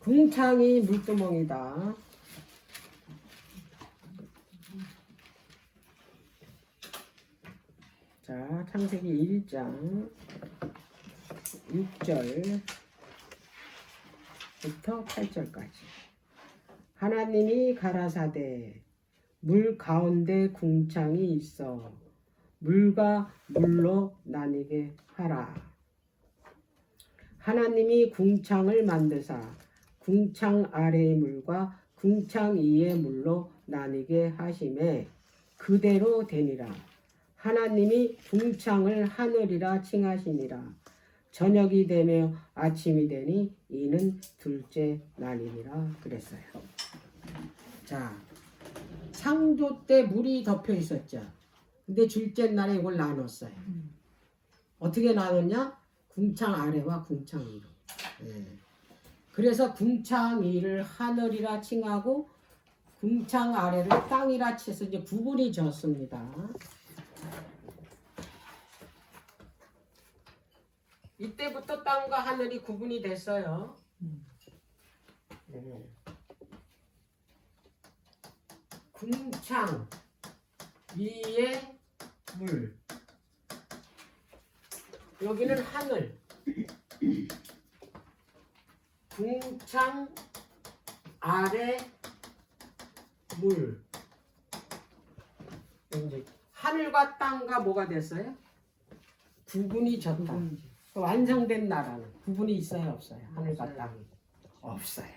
궁창이 물구멍이다. 자, 창세기 1장 6절부터 8절까지. 하나님이 가라사대 물 가운데 궁창이 있어 물과 물로 나뉘게 하라. 하나님이 궁창을 만드사 궁창 아래의 물과 궁창 위의 물로 나뉘게 하심에 그대로 되니라. 하나님이 궁창을 하늘이라 칭하시니라. 저녁이 되며 아침이 되니 이는 둘째 날이니라 그랬어요. 자, 창조 때 물이 덮여 있었죠. 근데 둘째 날에 이걸 나눴어요. 어떻게 나눴냐? 궁창 아래와 궁창 위로. 그래서 궁창 위를 하늘이라 칭하고 궁창 아래를 땅이라 치서 이제 구분이 졌습니다. 이때부터 땅과 하늘이 구분이 됐어요. 궁창 위에 물, 여기는 하늘. 궁창 아래 물. 이제 하늘과 땅과 뭐가 됐어요? 구분이 졌다. 완성된 나라는 구분이 있어요, 없어요? 하늘과 땅이 없어요.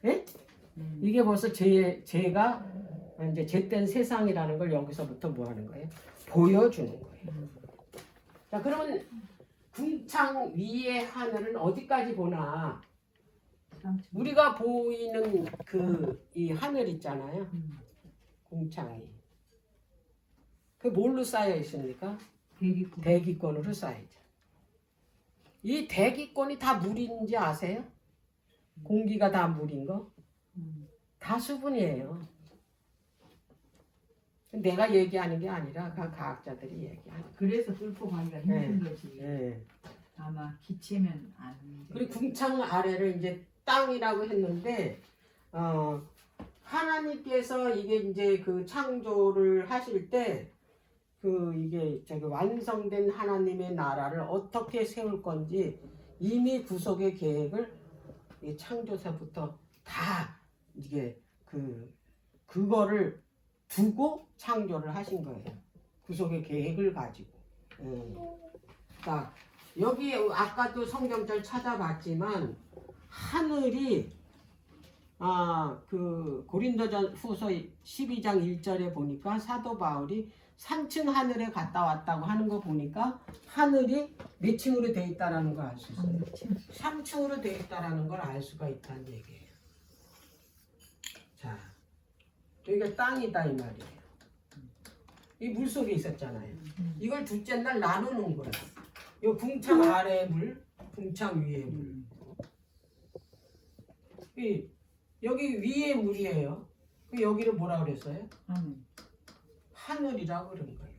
예? 이게 벌써 제가 이제 제된 세상이라는 걸 여기서부터 뭐 하는 거예요? 보여주는 거예요. 자, 그러면 궁창 위의 하늘은 어디까지 보나? 우리가 보이는 이 하늘 있잖아요. 궁창이. 그 뭘로 쌓여 있습니까? 대기권으로 쌓이죠. 이 대기권이 다 물인지 아세요? 공기가 다 물인 거? 다 수분이에요. 내가 얘기하는 게 아니라 과학자들이 얘기하는 거예요. 그래서 뚫고 가기가 힘든 거지. 네. 아마 기체면 안 돼. 그리고 궁창 아래를 이제 땅이라고 했는데 하나님께서 이게 이제 그 창조를 하실 때 이게 완성된 하나님의 나라를 어떻게 세울 건지 이미 구속의 계획을 창조사부터 다 이게 그거를 두고 창조를 하신 거예요. 구속의 계획을 가지고. 자, 여기 아까도 성경절 찾아봤지만 하늘이 고린도전 후서 12장 1절에 보니까 사도 바울이 3층 하늘에 갔다 왔다고 하는 거 보니까 하늘이 몇 층으로 돼 있다라는 걸 알 수 있어요. 3층으로 돼 있다라는 걸 알 수가 있다는 얘기예요. 자, 여기가 땅이다 이 말이에요. 이 물속에 있었잖아요. 이걸 둘째 날 나누는 거예요. 이 궁창 아래의 물, 궁창 위의 물. 여기 위에 물이에요. 여기를 뭐라 그랬어요? 하늘이라고 그런 거예요.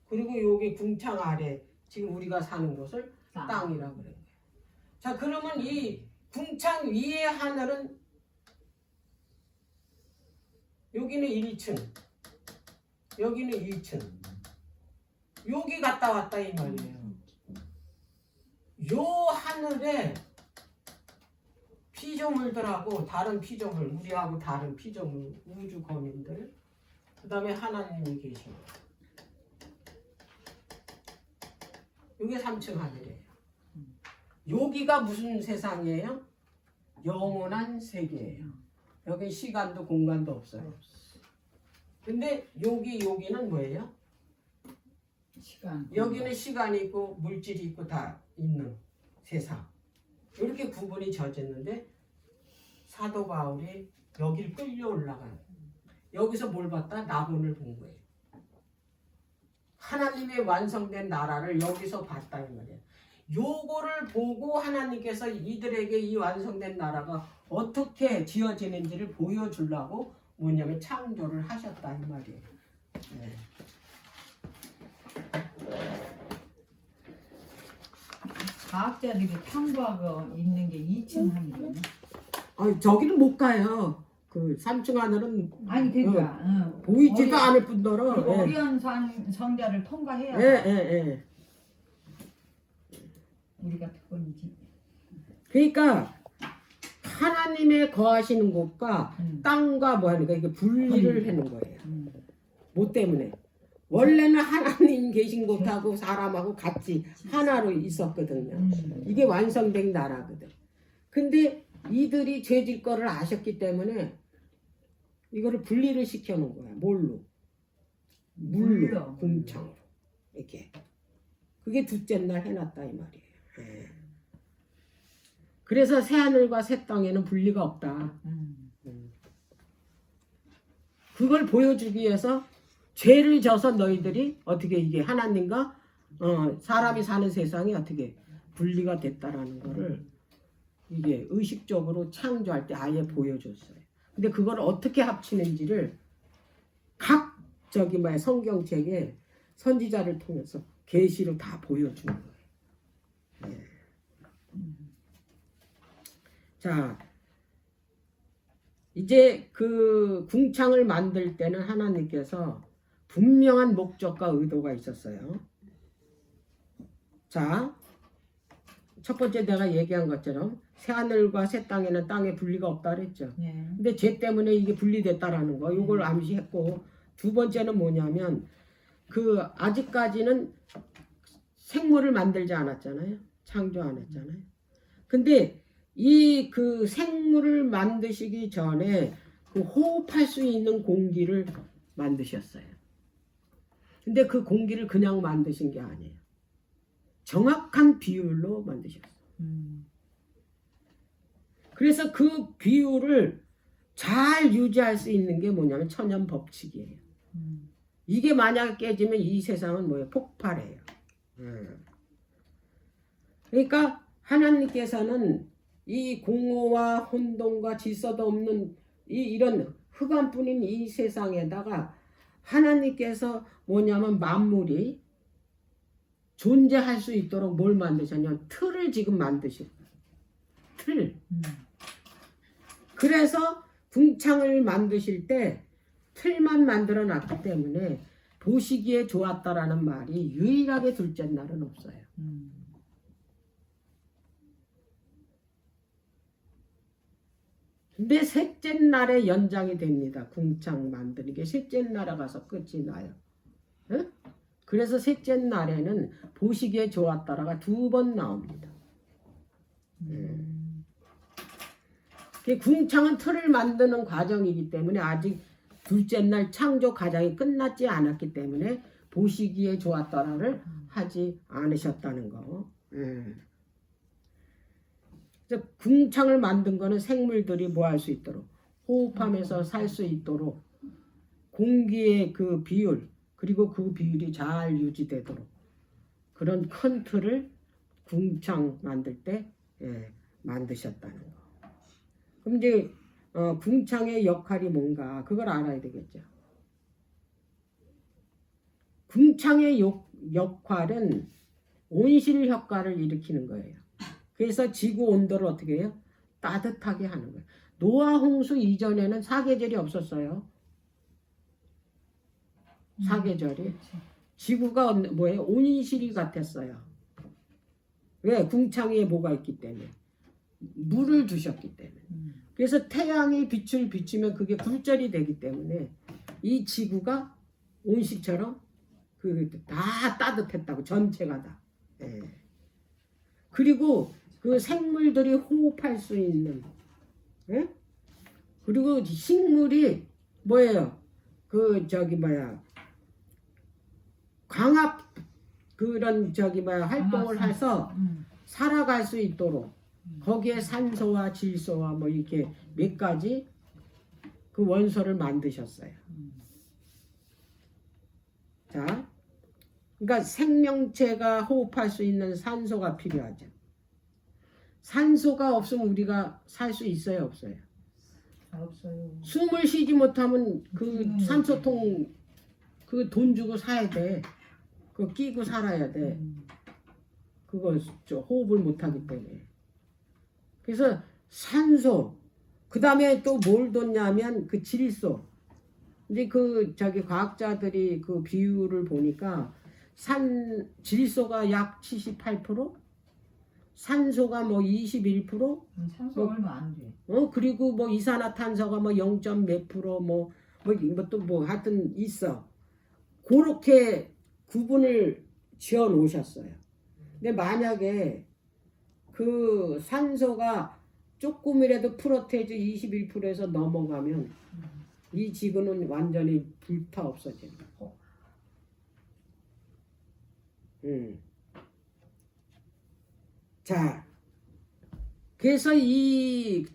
그리고 여기 궁창 아래 지금 우리가 사는 곳을 땅이라고 그런 거예요. 자, 그러면 이 궁창 위의 하늘은 여기는 1층, 여기는 2층. 여기 갔다 왔다 이 말이에요. 요 하늘에 피조물들하고 다른 피조물, 우리하고 다른 피조물, 우주 거민들, 그 다음에 하나님이 계십니다. 이게 3층 하늘이에요. 여기가 무슨 세상이에요? 영원한 세계예요. 여기 시간도 공간도 없어요. 근데 여기는 뭐예요? 여기는 시간이 있고 물질이 있고 다 있는 세상. 이렇게 구분이 져졌는데 사도 바울이 여길 끌려 올라가요. 여기서 뭘 봤다? 낙원을 본 거예요. 하나님의 완성된 나라를 여기서 봤다 이 말이에요. 요거를 보고 하나님께서 이들에게 이 완성된 나라가 어떻게 지어지는지를 보여주려고 뭐냐면 창조를 하셨다 이 말이에요. 네. 과학자들이 탐구하고 있는 게 2층 하늘이네. 저기는 못 가요. 그 3층 하늘은 아니 그러니까 보이지도 않을 뿐더러. 그리고 예. 어리언산 성자를 통과해야 예. 우리가 특권이지. 그러니까 하나님의 거하시는 곳과 땅과 뭐 하는 거 이게 분리를 하는 거예요. 뭐 때문에? 원래는 하나님 계신 곳하고 사람하고 같이 하나로 있었거든요. 이게 완성된 나라거든. 근데 이들이 죄질 거를 아셨기 때문에 이거를 분리를 시켜놓은 거야. 뭘로? 물로, 궁창으로. 이렇게. 그게 둘째 날 해놨다 이 말이에요. 예. 그래서 새 하늘과 새 땅에는 분리가 없다. 그걸 보여주기 위해서 죄를 져서 너희들이 어떻게 이게 하나님과 사람이 사는 세상이 어떻게 분리가 됐다라는 거를 이게 의식적으로 창조할 때 아예 보여줬어요. 근데 그걸 어떻게 합치는지를 각 성경책에 선지자를 통해서 계시로 다 보여주는 거예요. 네. 자, 이제 그 궁창을 만들 때는 하나님께서 분명한 목적과 의도가 있었어요. 자, 첫 번째 내가 얘기한 것처럼 새 하늘과 새 땅에는 땅에 분리가 없다 그랬죠. 네. 근데 죄 때문에 이게 분리됐다라는 거, 이걸 암시했고, 두 번째는 뭐냐면 그 아직까지는 생물을 만들지 않았잖아요. 창조 안 했잖아요. 근데 이 그 생물을 만드시기 전에 그 호흡할 수 있는 공기를 만드셨어요. 근데 그 공기를 그냥 만드신 게 아니에요. 정확한 비율로 만드셨어요. 그래서 그 비율을 잘 유지할 수 있는 게 뭐냐면 천연 법칙이에요. 이게 만약 깨지면 이 세상은 뭐예요? 폭발해요. 그러니까 하나님께서는 이 공허와 혼돈과 질서도 없는 이런 흑암뿐인 이 세상에다가 하나님께서 뭐냐면 만물이 존재할 수 있도록 뭘 만드셨냐면 틀을 지금 만드시고 틀. 그래서 궁창을 만드실 때 틀만 만들어 놨기 때문에 보시기에 좋았다라는 말이 유일하게 둘째 날은 없어요. 근데 셋째 날에 연장이 됩니다. 궁창 만드는 게 셋째 날에 가서 끝이 나요. 응? 그래서 셋째 날에는 보시기에 좋았다라가 2번 나옵니다. 궁창은 틀을 만드는 과정이기 때문에 아직 둘째 날 창조 과정이 끝났지 않았기 때문에 보시기에 좋았다라를 하지 않으셨다는 거. 궁창을 만든 거는 생물들이 뭐 할 수 있도록 호흡하면서 살 수 있도록 공기의 그 비율 그리고 그 비율이 잘 유지되도록 그런 큰 틀을 궁창 만들 때 만드셨다는 거. 그럼 이제 궁창의 역할이 뭔가 그걸 알아야 되겠죠. 궁창의 역할은 온실 효과를 일으키는 거예요. 그래서 지구 온도를 어떻게 해요? 따뜻하게 하는 거예요. 노아 홍수 이전에는 사계절이 없었어요. 사계절이. 지구가 뭐예요? 온실이 같았어요. 왜? 궁창에 뭐가 있기 때문에. 물을 주셨기 때문에. 그래서 태양이 빛을 비추면 그게 굴절이 되기 때문에 이 지구가 온실처럼 다 따뜻했다고 전체가 다. 그리고 그 생물들이 호흡할 수 있는, 그리고 식물이 뭐예요? 광합 활동을 해서 살아갈 수 있도록 거기에 산소와 질소와 뭐 이렇게 몇 가지 그 원소를 만드셨어요. 자, 그러니까 생명체가 호흡할 수 있는 산소가 필요하죠. 산소가 없으면 우리가 살 수 있어요, 없어요? 없어요. 숨을 쉬지 못하면 그 산소통 그 돈 주고 사야 돼. 그거 끼고 살아야 돼. 그거 호흡을 못하기 때문에. 그래서 산소, 그 다음에 또 뭘 뒀냐면 그 질소. 이제 그 과학자들이 그 비율을 보니까 질소가 약 78%, 산소가 뭐 21%, 산소 뭐, 얼마 안 돼. 그리고 뭐 이산화탄소가 뭐 0. 몇 프로 또 뭐 하여튼 있어. 그렇게 구분을 지어 놓으셨어요. 근데 만약에 그 산소가 조금이라도 프로테이즈 21%에서 넘어가면 이 지구는 완전히 불타 없어진다. 자, 그래서 이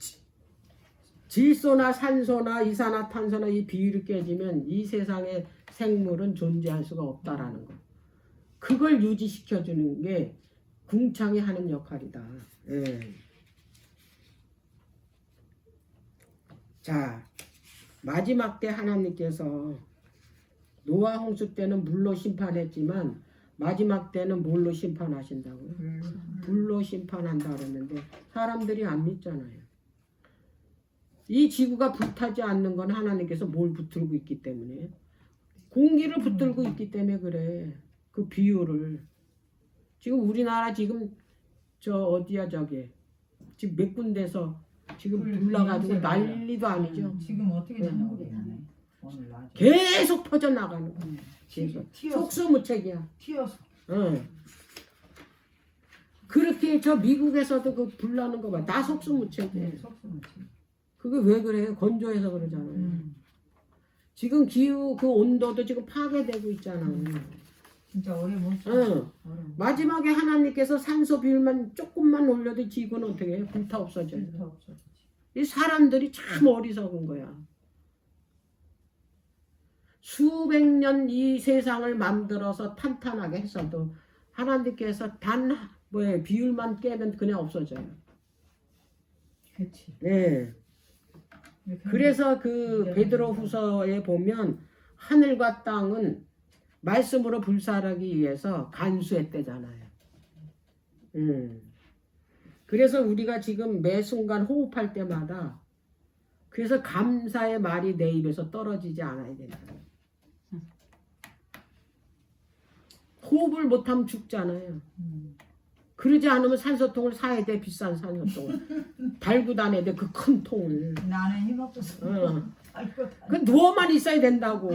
질소나 산소나 이산화탄소나 이 비율이 깨지면 이 세상에 생물은 존재할 수가 없다라는 거. 그걸 유지시켜주는 게 궁창이 하는 역할이다. 예. 자, 마지막 때 하나님께서 노아 홍수 때는 물로 심판했지만 마지막 때는 뭘로 심판하신다고요? 불로 심판한다 그랬는데 사람들이 안 믿잖아요. 이 지구가 불타지 않는 건 하나님께서 뭘 붙들고 있기 때문에, 공기를 붙들고 있기 때문에 그래. 그 비율을 지금 우리나라 지금 지금 몇 군데서 지금 불나가지고 난리도 아니죠. 지금 어떻게 됐나 모르겠네. 오늘 낮에. 계속 퍼져 나가는 거야. 계속 튀어서. 속수무책이야. 튀어서. 그렇게 미국에서도 그 불나는 거 봐. 다 속수무책이에요. 속수무책. 그게 왜 그래요? 건조해서 그러잖아요. 지금 기후 그 온도도 지금 파괴되고 있잖아요. 진짜 오래 못 응. 마지막에 하나님께서 산소 비율만 조금만 올려도 지구는 어떻게 해요? 불타 없어져요. 이 사람들이 참 어리석은 거야. 수백 년 이 세상을 만들어서 탄탄하게 했어도 하나님께서 비율만 깨면 그냥 없어져요. 그렇지. 네. 그래서 그 베드로후서에 보면 하늘과 땅은 말씀으로 불살하기 위해서 간수했대잖아요. 그래서 우리가 지금 매 순간 호흡할 때마다 그래서 감사의 말이 내 입에서 떨어지지 않아야 된다. 호흡을 못하면 죽잖아요. 그러지 않으면 산소통을 사야 돼. 비싼 산소통을 달고 다녀야 돼. 그 큰 통을. 나는 힘 없어서 그 누워만 있어야 된다고.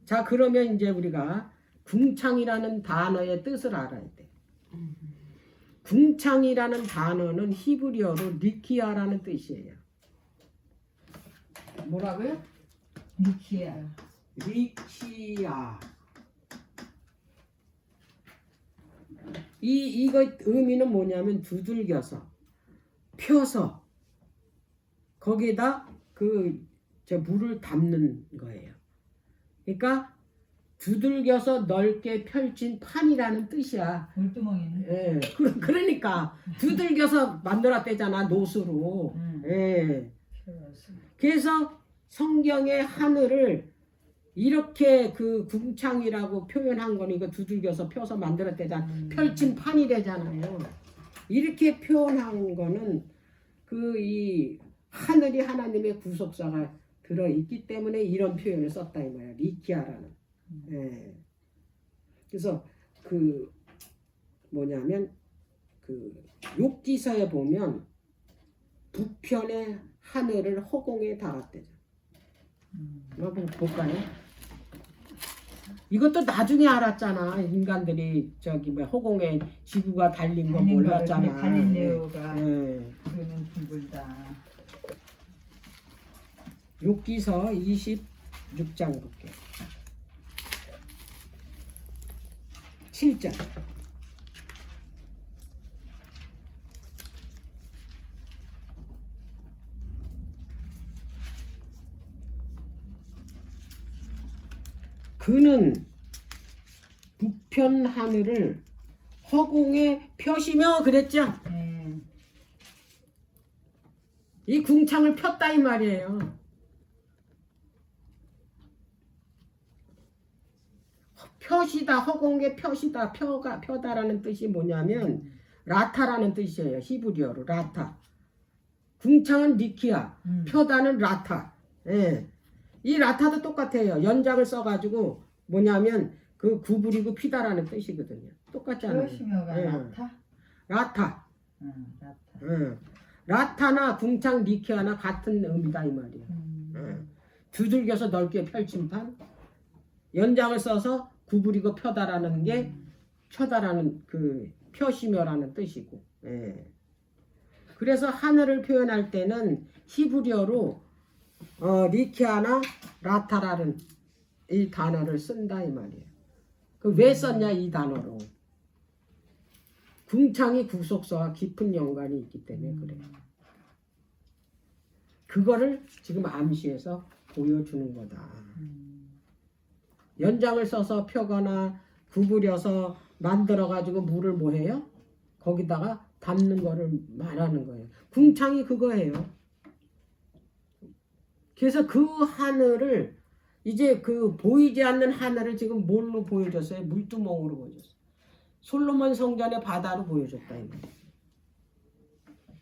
자, 그러면 이제 우리가 궁창이라는 단어의 뜻을 알아야 돼. 궁창이라는 단어는 히브리어로 리키아라는 뜻이에요. 뭐라고요? 리키야. 리키아. 이거 의미는 뭐냐면 두들겨서, 펴서 거기에다 물을 담는 거예요. 그러니까 두들겨서 넓게 펼친 판이라는 뜻이야. 물두멍이네. 예, 그러니까 두들겨서 만들었대잖아, 노수로. 예. 그래서 성경의 하늘을 이렇게 그 궁창이라고 표현한 거는 이거 두들겨서 펴서 만들었대잖아. 펼친 판이래잖아요. 이렇게 표현한 거는 이 하늘이 하나님의 구속사가 들어있기 때문에 이런 표현을 썼다 이 말이야. 리키아라는. 예. 그래서 욥기서에 보면 북편의 하늘을 허공에 달았대죠. 한번 볼까요? 이것도 나중에 알았잖아. 인간들이 허공에 지구가 달린 거 몰랐잖아. 갈릴레오가 그러면 둥글다. 욥기서 26장 볼게요. 7절. 그는 북편 하늘을 허공에 펴시며 그랬죠. 이 궁창을 폈다 이 말이에요. 펴시다 허공의 펴시다 펴다라는 뜻이 뭐냐면 라타라는 뜻이에요. 히브리어로 라타. 궁창은 니키아, 펴다는 라타. 예. 이 라타도 똑같아요. 연장을 써가지고 뭐냐면 그 구부리고 피다라는 뜻이거든요. 똑같잖아요. 펴시며가 예. 라타? 라타. 라타. 예. 라타나 궁창 니키아나 같은 의미다 이 말이에요. 예. 두들겨서 넓게 펼친 판. 연장을 써서 구부리고 펴다라는 게 펴다라는 그 펴시며라는 뜻이고. 예. 그래서 하늘을 표현할 때는 히브리어로 리키아나 라타라는 이 단어를 쓴다 이 말이에요. 그 왜 썼냐 이 단어로. 궁창이 구속사와 깊은 연관이 있기 때문에 그래요. 그거를 지금 암시해서 보여주는 거다. 연장을 써서 펴거나 구부려서 만들어가지고 물을 뭐해요? 거기다가 담는 거를 말하는 거예요. 궁창이 그거예요. 그래서 그 하늘을 이제 그 보이지 않는 하늘을 지금 뭘로 보여줬어요? 물두멍으로 보여줬어요. 솔로몬 성전의 바다로 보여줬다.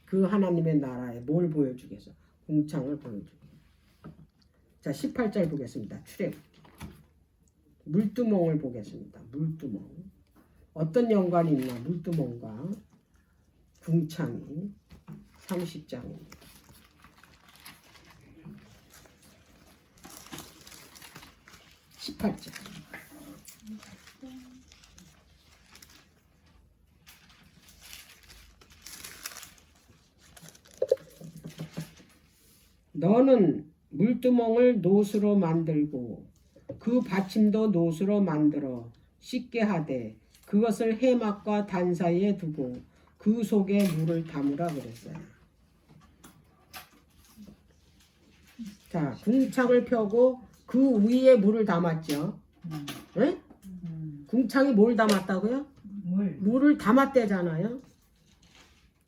그 하나님의 나라에 뭘 보여주겠어? 궁창을 보여주게. 자 18절 보겠습니다. 출애굽기. 물두멍을 보겠습니다. 물두멍. 어떤 연관이 있나? 물두멍과 궁창이 30장입니다. (18절) 너는 물두멍을 노수로 만들고 그 받침도 노수로 만들어 씻게 하되 그것을 해막과 단 사이에 두고 그 속에 물을 담으라 그랬어요. 자, 궁창을 펴고 그 위에 물을 담았죠. 네? 궁창이 뭘 담았다고요? 물을 담았대잖아요.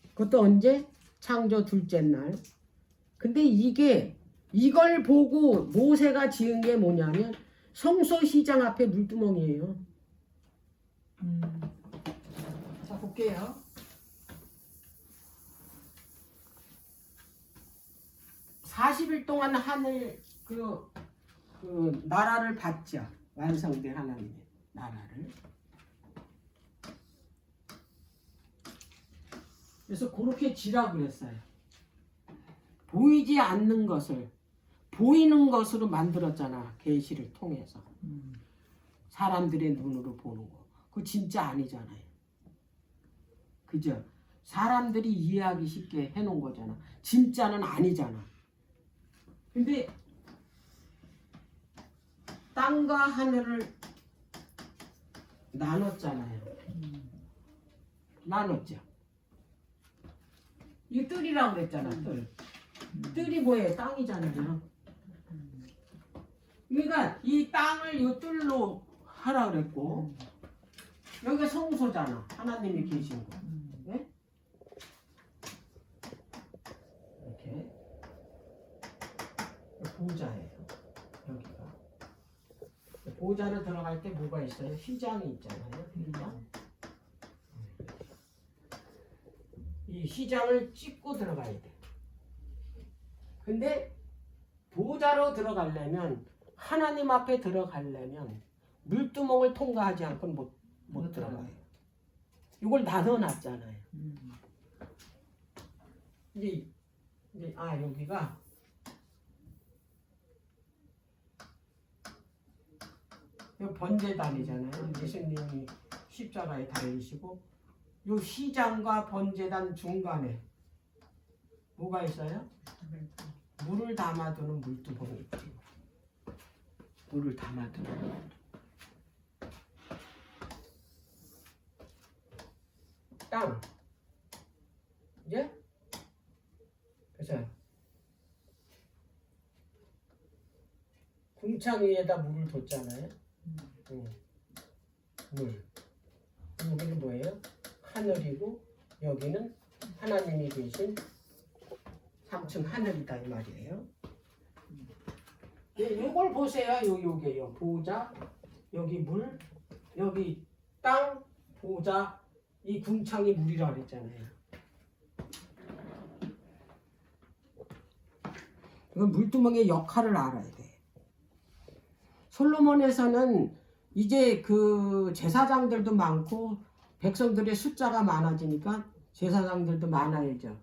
그것도 언제? 창조 둘째 날. 근데 이걸 보고 모세가 지은 게 뭐냐면 성소시장 앞에 물두멍이에요. 자 볼게요. (40일) 동안 하늘 그 나라를 봤죠. 완성된 하나님의 나라를. 그래서 그렇게 지라 그랬어요. 보이지 않는 것을 보이는 것으로 만들었잖아. 계시를 통해서. 사람들의 눈으로 보는 거. 그거 진짜 아니잖아요. 그죠? 사람들이 이해하기 쉽게 해놓은 거잖아. 진짜는 아니잖아. 근데 땅과 하늘을 나눴잖아요. 나눴죠. 이 뜰이라고 그랬잖아. 뜰. 뜰이 뭐예요? 땅이잖아요. 그러니까 이 땅을 이 뜰로 하라 그랬고 여기가 성소잖아. 하나님이 계신 거. 네? 이렇게 보좌예요. 여기가 보좌를 들어갈 때 뭐가 있어요? 휘장이 있잖아요. 휘장. 이 휘장을 찍고 들어가야 돼. 근데 보좌로 들어가려면 하나님 앞에 들어가려면 물두멍을 통과하지 않고는 못 들어가요. 이걸 나눠놨잖아요. 이제 여기가 이 번제단이잖아요. 예수님이 십자가에 달리시고 이 휘장과 번제단 중간에 뭐가 있어요? 물을 담아두는 물두멍이 있죠. 물을 담아두는 땅. 이제 그래서 궁창 위에다 물을 뒀잖아요. 물. 여기는 뭐예요? 하늘이고 여기는 하나님이 계신 3층 하늘이다 이 말이에요. 요걸 보세요. 요게요. 보좌, 여기 물, 여기 땅, 보좌, 이 궁창이 물이라 그랬잖아요. 이건 물두멍의 역할을 알아야 돼. 솔로몬에서는 이제 그 제사장들도 많고 백성들의 숫자가 많아지니까 제사장들도 많아야죠.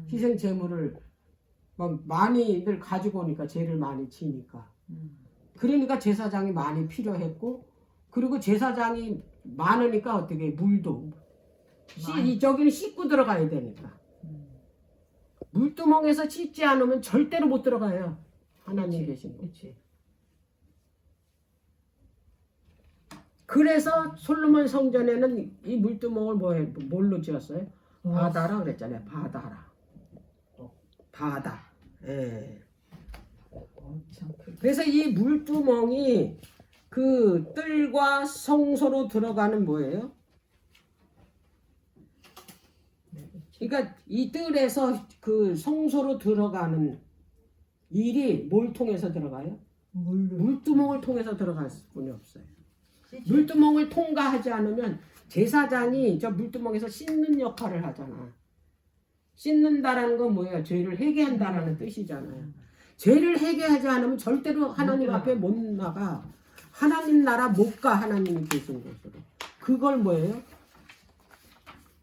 희생 제물을 막 많이들 가지고 오니까 죄를 많이 지니까. 그러니까 제사장이 많이 필요했고, 그리고 제사장이 많으니까 어떻게 물도 저기는 씻고 들어가야 되니까. 물두멍에서 씻지 않으면 절대로 못 들어가요. 하나님 계신 곳. 그래서 솔로몬 성전에는 이 물두멍을 뭘로 지었어요? 바다라 그랬잖아요. 바다라. 바다. 예. 그래서 이 물두멍이 그 뜰과 성소로 들어가는 뭐예요? 그러니까 이 뜰에서 그 성소로 들어가는 일이 뭘 통해서 들어가요? 물두멍을 통해서 들어갈 수뿐이 없어요. 물두멍을 통과하지 않으면 제사장이 저 물두멍에서 씻는 역할을 하잖아. 씻는다라는 건 뭐예요? 죄를 회개한다라는 뜻이잖아요. 죄를 회개하지 않으면 절대로 하나님 앞에 못 나가. 하나님 나라 못 가. 하나님이 계신 곳으로. 그걸 뭐예요?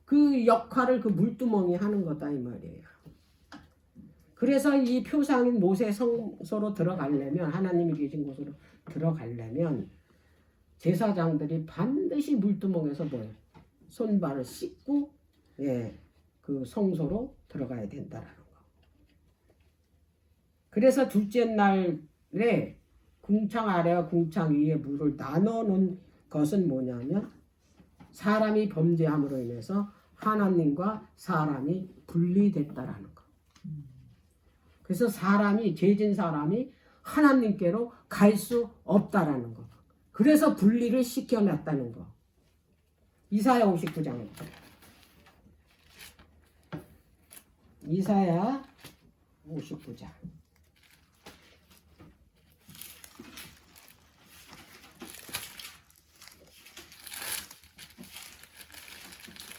그 역할을 그 물두멍이 하는 거다 이 말이에요. 그래서 이 표상인 모세 성소로 들어가려면, 하나님이 계신 곳으로 들어가려면 제사장들이 반드시 물두멍에서 뭐예요? 손발을 씻고 그 성소로 들어가야 된다라는 거. 그래서 둘째 날에 궁창 아래와 궁창 위에 물을 나눠 놓은 것은 뭐냐면, 사람이 범죄함으로 인해서 하나님과 사람이 분리됐다라는 거. 그래서 사람이, 죄진 사람이 하나님께로 갈 수 없다라는 거. 그래서 분리를 시켜놨다는 거. 이사야 59장입니다. 이사야 59장.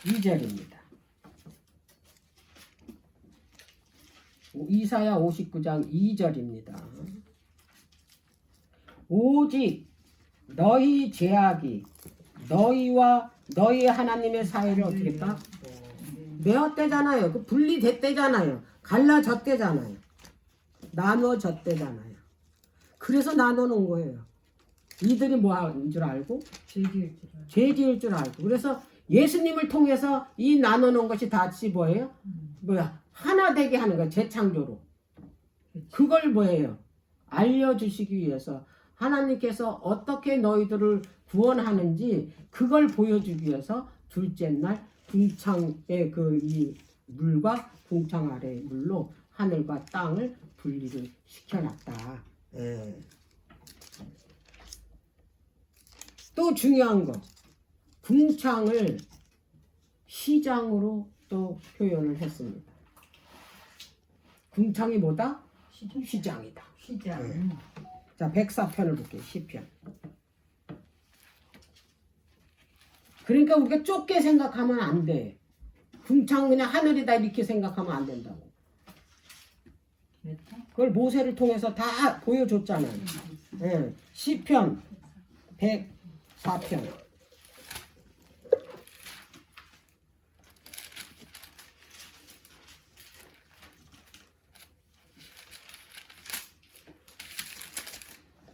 2절입니다. 이사야 59장 2절입니다. 오직 너희 죄악이 너희와 너희 하나님의 사이를 어떻게 했다? 메었대잖아요. 그 분리됐대잖아요. 갈라졌대잖아요. 나눠졌대잖아요. 그래서 나눠놓은 거예요. 이들이 뭐 하는 줄 알고? 죄 지을 줄 알고. 그래서 예수님을 통해서 이 나눠놓은 것이 다시 뭐예요? 하나 되게 하는 거예요. 재창조로. 그걸 뭐예요? 알려주시기 위해서 하나님께서 어떻게 너희들을 구원하는지 그걸 보여주기 위해서 둘째 날 궁창의 이 물과 궁창 아래의 물로 하늘과 땅을 분리를 시켜놨다. 또 중요한 거, 궁창을 시장으로 또 표현을 했습니다. 궁창이 뭐다? 시장이다. 시장. 자, 104편을 볼게요. 시편. 그러니까 우리가 좁게 생각하면 안 돼. 궁창 그냥 하늘이다 이렇게 생각하면 안 된다고. 그걸 모세를 통해서 다 보여줬잖아요. 시편 104편.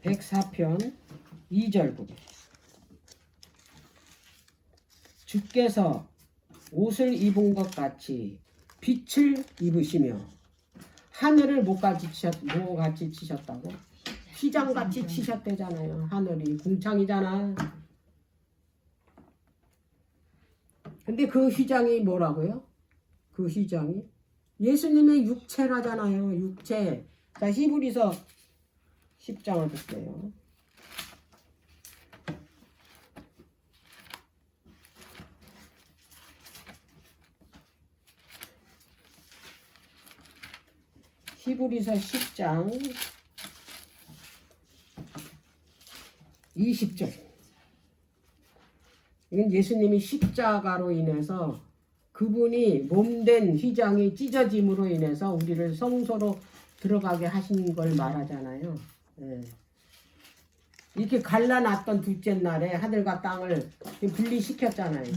(104편) 2절 보게. 주께서 옷을 입은 것 같이 빛을 입으시며 하늘을 뭐같이 치셨다고? 휘장같이 치셨대잖아요. 하늘이 궁창이잖아. 근데 그 휘장이 뭐라고요? 그 휘장이 예수님의 육체라잖아요. 육체. 자, 히브리서 10장을 볼게요. 히브리서 10장 20절. 이건 예수님이 십자가로 인해서 그분이 몸된 휘장이 찢어짐으로 인해서 우리를 성소로 들어가게 하신 걸 말하잖아요. 예. 이렇게 갈라놨던 둘째 날에 하늘과 땅을 분리시켰잖아요.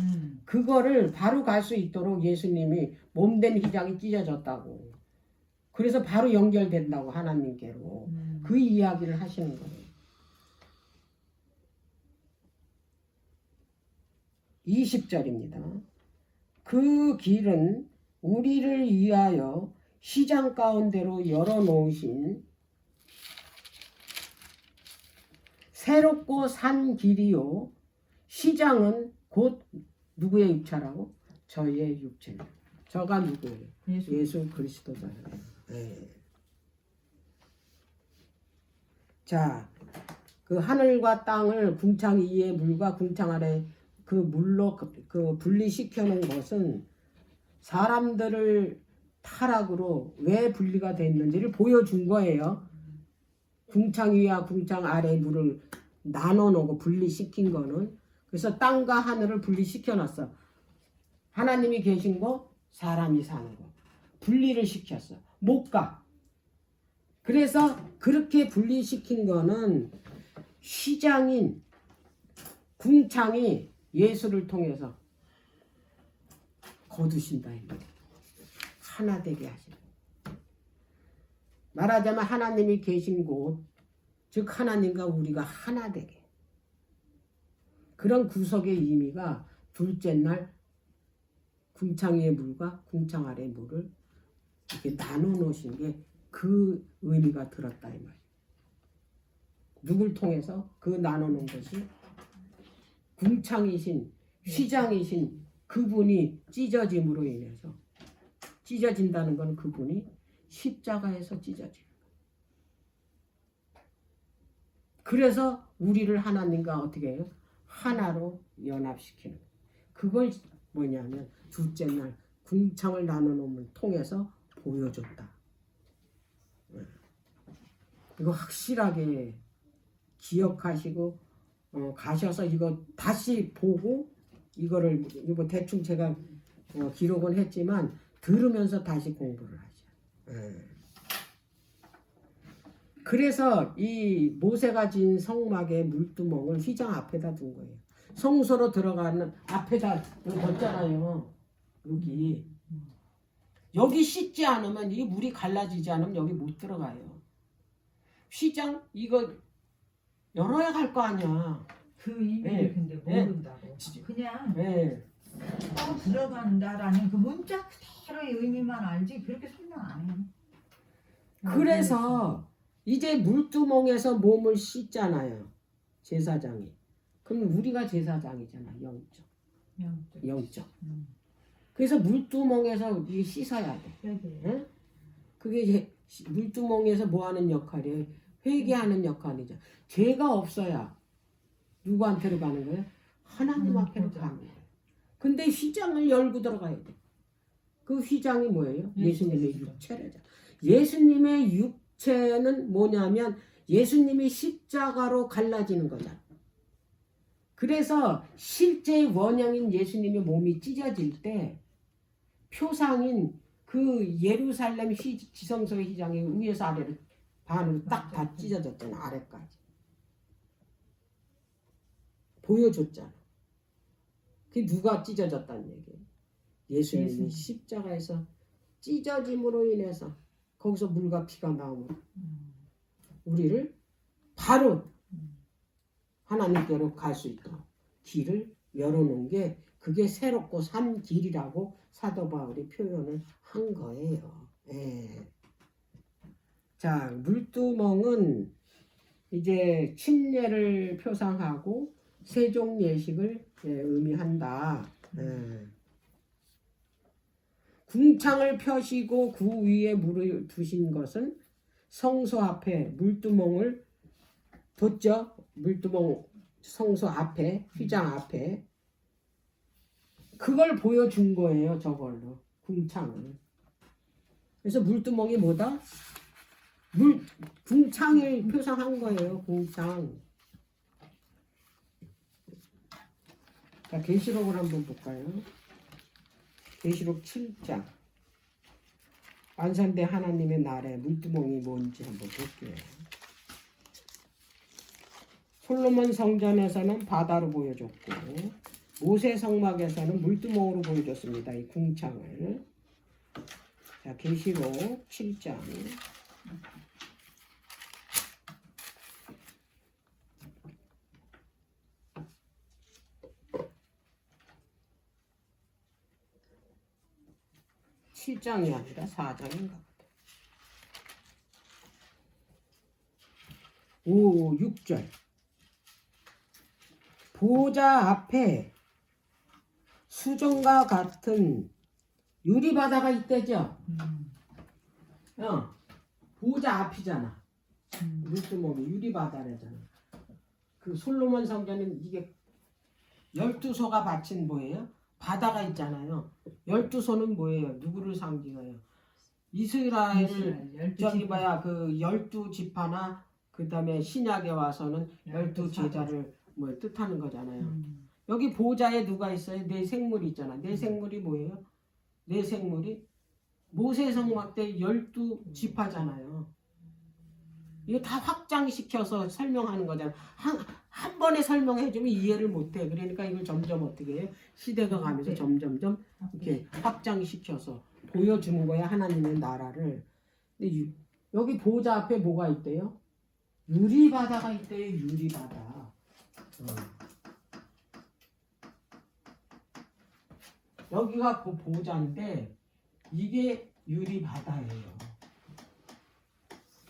그거를 바로 갈 수 있도록 예수님이 몸된 휘장이 찢어졌다고. 그래서 바로 연결된다고 하나님께로. 그 이야기를 하시는 거예요. 20절입니다. 그 길은 우리를 위하여 시장 가운데로 열어놓으신 새롭고 산 길이요. 시장은 곧 누구의 육체라고? 저희의 육체예요. 저가 누구예요? 예수 그리스도잖아요. 네. 자, 그 하늘과 땅을 궁창 위의 물과 궁창 아래 그 물로 그 분리시켜 놓은 것은 사람들을 타락으로 왜 분리가 됐는지를 보여준 거예요. 궁창 위와 궁창 아래 물을 나눠 놓고 분리시킨 거는. 그래서 땅과 하늘을 분리시켜 놨어. 하나님이 계신 거, 사람이 사는 거. 분리를 시켰어. 못 가. 그래서 그렇게 분리시킨 거는 시장인 궁창이 예수를 통해서 거두신다. 하나 되게 하신다. 말하자면 하나님이 계신 곳, 즉 하나님과 우리가 하나 되게. 그런 구속의 의미가 둘째 날 궁창 위의 물과 궁창 아래의 물을 이렇게 나눠 놓으신 게 그 의미가 들었다 이 말이에요. 누굴 통해서 그 나눠 놓은 것이 궁창이신 휘장이신 그분이 찢어짐으로 인해서, 찢어진다는 건 그분이 십자가에서 찢어져요. 그래서 우리를 하나님과 어떻게 해요? 하나로 연합시키는 거예요. 그걸 뭐냐면 둘째 날 궁창을 나눠놓음을 통해서 보여줬다. 이거 확실하게 기억하시고 가셔서 이거 다시 보고 이거를 이거 대충 제가 기록은 했지만 들으면서 다시 공부를 하죠. 그래서 이 모세가 진 성막의 물두멍을 휘장 앞에다 둔 거예요. 성소로 들어가는 앞에다 뒀잖아요. 여기 씻지 않으면 이 물이 갈라지지 않으면 여기 못 들어가요. 휘장 이거 열어야 갈 거 아니야. 그 의미를 네. 근데 모른다고. 그냥 네. 들어간다라는 그 문자 그대로의 의미만 알지 그렇게 설명 안 해요. 그래서 이제 물두멍에서 몸을 씻잖아요. 제사장이. 그럼 우리가 제사장이잖아. 영적. 그래서 물두멍에서 이게 씻어야 돼. 응? 그게 이제 물두멍에서 뭐 하는 역할이에요? 회개하는 역할이죠. 죄가 없어야 누구한테로 가는 거예요? 하나님 앞에로 가는 거예요. 근데 휘장을 열고 들어가야 돼. 그 휘장이 뭐예요? 예수님의 육체래죠. 예수님의 육체는 뭐냐면 예수님이 십자가로 갈라지는 거잖아. 그래서 실제 원형인 예수님의 몸이 찢어질 때 표상인 그 예루살렘 지성소의 휘장이 위에서 아래로 반으로 딱 다 찢어졌잖아. 아래까지 보여줬잖아. 그게 누가 찢어졌다는 얘기예요? 예수님이 십자가에서 찢어짐으로 인해서 거기서 물과 피가 나오면 우리를 바로 하나님께로 갈 수 있도록 길을 열어놓은 게 그게 새롭고 산 길이라고 사도 바울이 표현을 한 거예요. 예. 자, 물두멍은 이제 침례를 표상하고 세종 예식을 의미한다. 예. 궁창을 펴시고 그 위에 물을 두신 것은 성소 앞에 물두멍을 뒀죠. 물두멍 성소 앞에 휘장 앞에 그걸 보여준 거예요. 저걸로 궁창을. 그래서 물두멍이 뭐다? 궁창을 표상한 거예요. 궁창. 자, 계시록을 한번 볼까요? 계시록 7장. 완성된 하나님의 나라의 물두멍이 뭔지 한번 볼게요. 솔로몬 성전에서는 바다로 보여줬고 모세 성막에서는 물두멍으로 보여줬습니다. 이 궁창을. 자, 계시록 7장. (7장이) 아니라 4장인가 보다. 5, 6절. 보좌 앞에 수정과 같은 유리바다가 있대죠. 보좌 앞이잖아. 물두멍이 유리바다래잖아. 그 솔로몬 성전은 이게 12소가 바친 뭐예요? 바다가 있잖아요. 12소는 뭐예요? 누구를 상징해요? 이스라엘을 저기 봐야 그 12지파나 그 다음에 신약에 와서는 12제자를 뭐 뜻하는 거잖아요. 여기 보좌에 누가 있어요? 네 생물이 있잖아. 네 생물이 뭐예요? 네 생물이 모세 성막 때 12지파잖아요. 이거 다 확장시켜서 설명하는 거잖아. 한 번에 설명해주면 이해를 못해. 그러니까 이걸 점점 어떻게 해요? 시대가 가면서 점점점 이렇게 확장시켜서 보여주는 거야. 하나님의 나라를. 근데 여기 보좌 앞에 뭐가 있대요? 유리바다가 있대요. 유리바다. 여기가 그 보좌인데 이게 유리바다예요.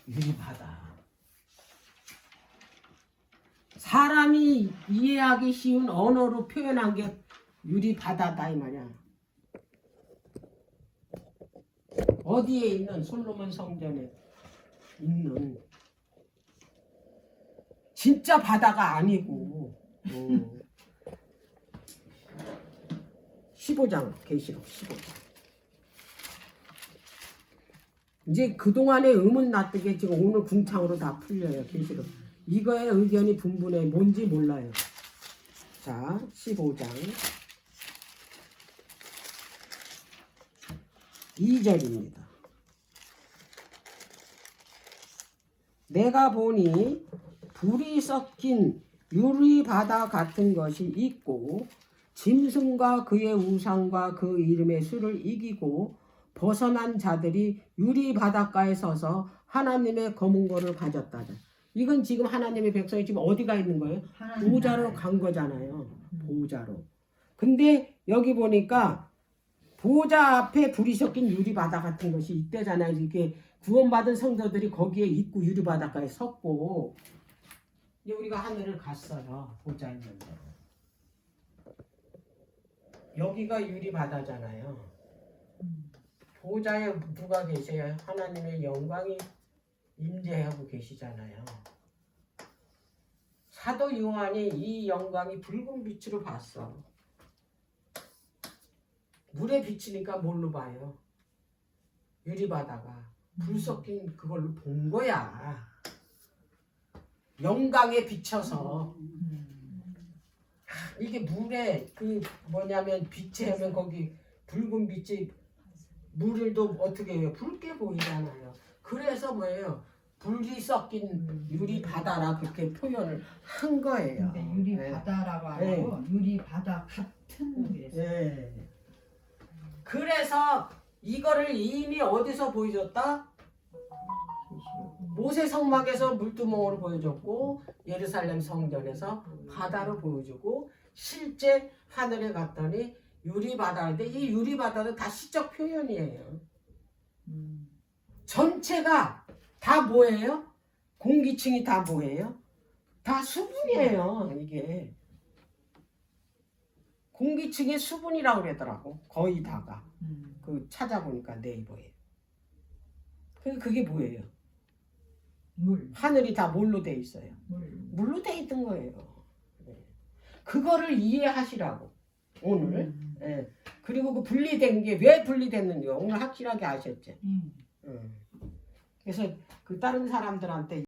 유리바다. 사람이 이해하기 쉬운 언어로 표현한 게 유리바다다 이 말이야. 어디에 있는 솔로몬 성전에 있는 진짜 바다가 아니고 15장 계시록 15장. 이제 그동안의 의문 납득에 지금 오늘 궁창으로 다 풀려요. 계시록. 이거의 의견이 분분해. 뭔지 몰라요. 자, 15장 2절입니다. 내가 보니 불이 섞인 유리바다 같은 것이 있고 짐승과 그의 우상과 그 이름의 수를 이기고 벗어난 자들이 유리바닷가에 서서 하나님의 검은고를 가졌다. 이건 지금 하나님의 백성이 지금 어디가 있는 거예요? 보좌로 간 거잖아요. 보좌로. 근데 여기 보니까 보좌 앞에 불이 섞인 유리바다 같은 것이 있대잖아요. 이렇게 구원받은 성도들이 거기에 있고 유리바닷가에 섰고 이제 우리가 하늘을 갔어요. 보좌 있는 데. 여기가 유리바다잖아요. 보좌에 누가 계세요? 하나님의 영광이 임재하고 계시잖아요. 사도 요한이 이 영광이 붉은 빛으로 봤어. 물에 비치니까 뭘로 봐요? 유리바다가 불 섞인 그걸로 본 거야. 영광에 비쳐서. 이게 물에 그 뭐냐면 빛에 하면 거기 붉은 빛이 물을도 어떻게 해요? 붉게 보이잖아요. 그래서 뭐예요? 불이 섞인 유리바다라 그렇게 표현을 한 거예요. 근데 유리바다라고 안 하고 유리바다 같은 그랬어요. 네. 그래서 이거를 이미 어디서 보여줬다? 모세 성막에서 물두멍으로 보여줬고 예루살렘 성전에서 바다로 보여주고 실제 하늘에 갔더니 유리바다인데 이 유리바다는 다 시적 표현이에요. 전체가 다 뭐예요? 공기층이 다 뭐예요? 다 수분이에요. 이게 공기층의 수분이라고 그러더라고. 거의 다가. 그 찾아보니까 네이버에. 그게 뭐예요? 물. 하늘이 다 뭘로 돼 있어요? 물로 돼 있던 거예요. 그거를 이해하시라고 오늘. 네. 그리고 그 분리된 게 왜 분리됐는지 오늘 확실하게 아셨죠? 그래서 그 다른 사람들한테